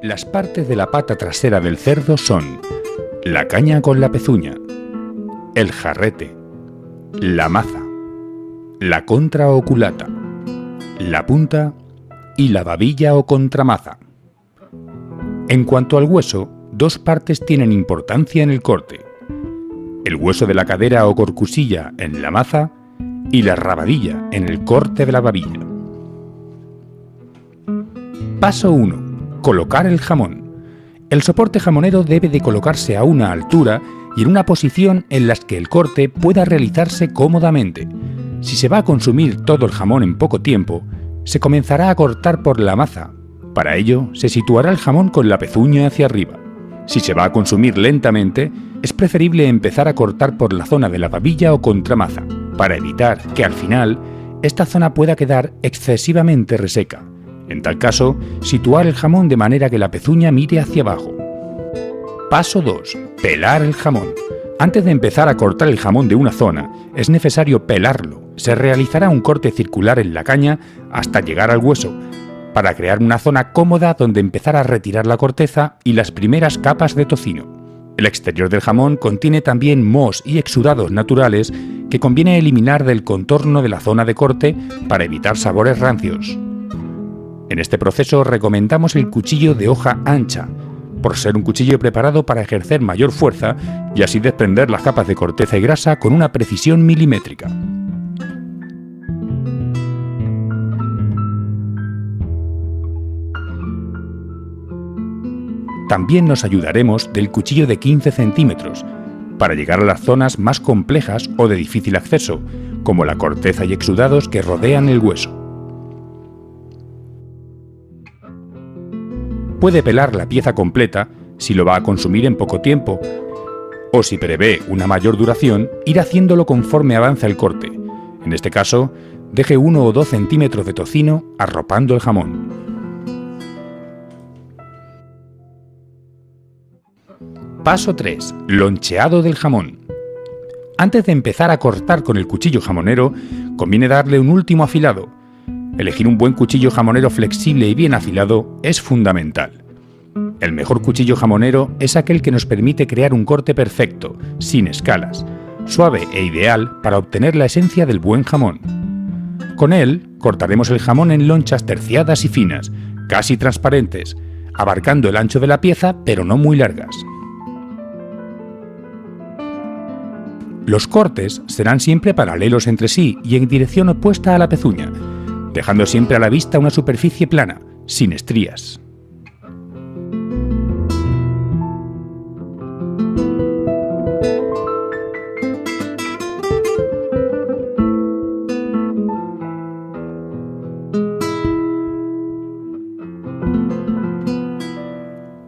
Las partes de la pata trasera del cerdo son la caña con la pezuña, el jarrete, la maza, la contra o culata, la punta y la babilla o contramaza. En cuanto al hueso, dos partes tienen importancia en el corte: el hueso de la cadera o corcusilla en la maza y la rabadilla en el corte de la babilla. Paso 1. Colocar el jamón. El soporte jamonero debe de colocarse a una altura y en una posición en la que el corte pueda realizarse cómodamente. Si se va a consumir todo el jamón en poco tiempo, se comenzará a cortar por la maza. Para ello, se situará el jamón con la pezuña hacia arriba. Si se va a consumir lentamente, es preferible empezar a cortar por la zona de la babilla o contramaza, para evitar que al final esta zona pueda quedar excesivamente reseca. En tal caso, situar el jamón de manera que la pezuña mire hacia abajo. Paso 2. Pelar el jamón. Antes de empezar a cortar el jamón de una zona, es necesario pelarlo. Se realizará un corte circular en la caña hasta llegar al hueso, para crear una zona cómoda donde empezar a retirar la corteza y las primeras capas de tocino. El exterior del jamón contiene también mohos y exudados naturales que conviene eliminar del contorno de la zona de corte para evitar sabores rancios. En este proceso recomendamos el cuchillo de hoja ancha, por ser un cuchillo preparado para ejercer mayor fuerza y así desprender las capas de corteza y grasa con una precisión milimétrica. También nos ayudaremos del cuchillo de 15 centímetros, para llegar a las zonas más complejas o de difícil acceso, como la corteza y exudados que rodean el hueso. Puede pelar la pieza completa si lo va a consumir en poco tiempo, o si prevé una mayor duración, ir haciéndolo conforme avanza el corte. En este caso, deje 1 o 2 centímetros de tocino arropando el jamón. Paso 3. Loncheado del jamón. Antes de empezar a cortar con el cuchillo jamonero, conviene darle un último afilado. Elegir un buen cuchillo jamonero flexible y bien afilado es fundamental. El mejor cuchillo jamonero es aquel que nos permite crear un corte perfecto, sin escalas, suave e ideal para obtener la esencia del buen jamón. Con él, cortaremos el jamón en lonchas terciadas y finas, casi transparentes, abarcando el ancho de la pieza pero no muy largas. Los cortes serán siempre paralelos entre sí y en dirección opuesta a la pezuña, dejando siempre a la vista una superficie plana, sin estrías.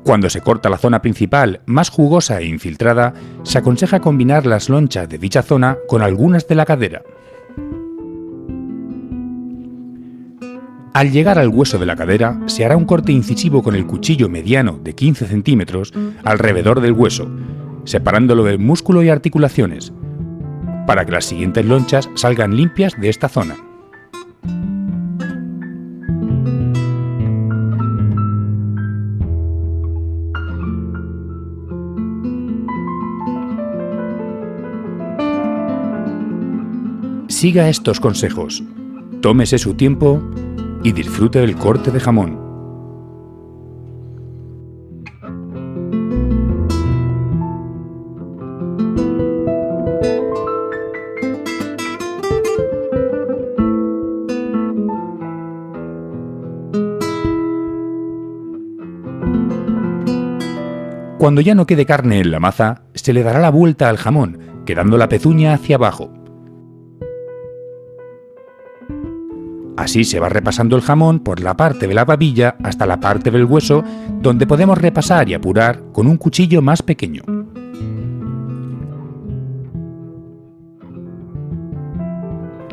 Cuando se corta la zona principal, más jugosa e infiltrada, se aconseja combinar las lonchas de dicha zona con algunas de la cadera. Al llegar al hueso de la cadera, se hará un corte incisivo con el cuchillo mediano de 15 centímetros alrededor del hueso, separándolo del músculo y articulaciones, para que las siguientes lonchas salgan limpias de esta zona. Siga estos consejos, tómese su tiempo y disfrute del corte de jamón. Cuando ya no quede carne en la maza, se le dará la vuelta al jamón, quedando la pezuña hacia abajo. Así se va repasando el jamón por la parte de la babilla hasta la parte del hueso, donde podemos repasar y apurar con un cuchillo más pequeño.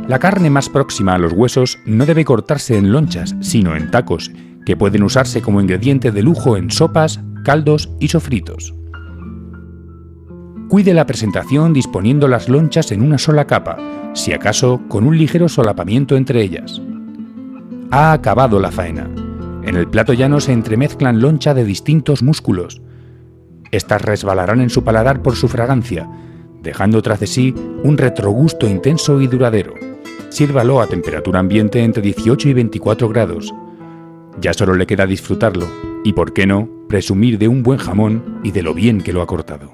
La carne más próxima a los huesos no debe cortarse en lonchas, sino en tacos, que pueden usarse como ingrediente de lujo en sopas, caldos y sofritos. Cuide la presentación disponiendo las lonchas en una sola capa, si acaso con un ligero solapamiento entre ellas. Ha acabado la faena. En el plato llano se entremezclan loncha de distintos músculos. Estas resbalarán en su paladar por su fragancia, dejando tras de sí un retrogusto intenso y duradero. Sírvalo a temperatura ambiente entre 18 y 24 grados. Ya solo le queda disfrutarlo y, por qué no, presumir de un buen jamón y de lo bien que lo ha cortado.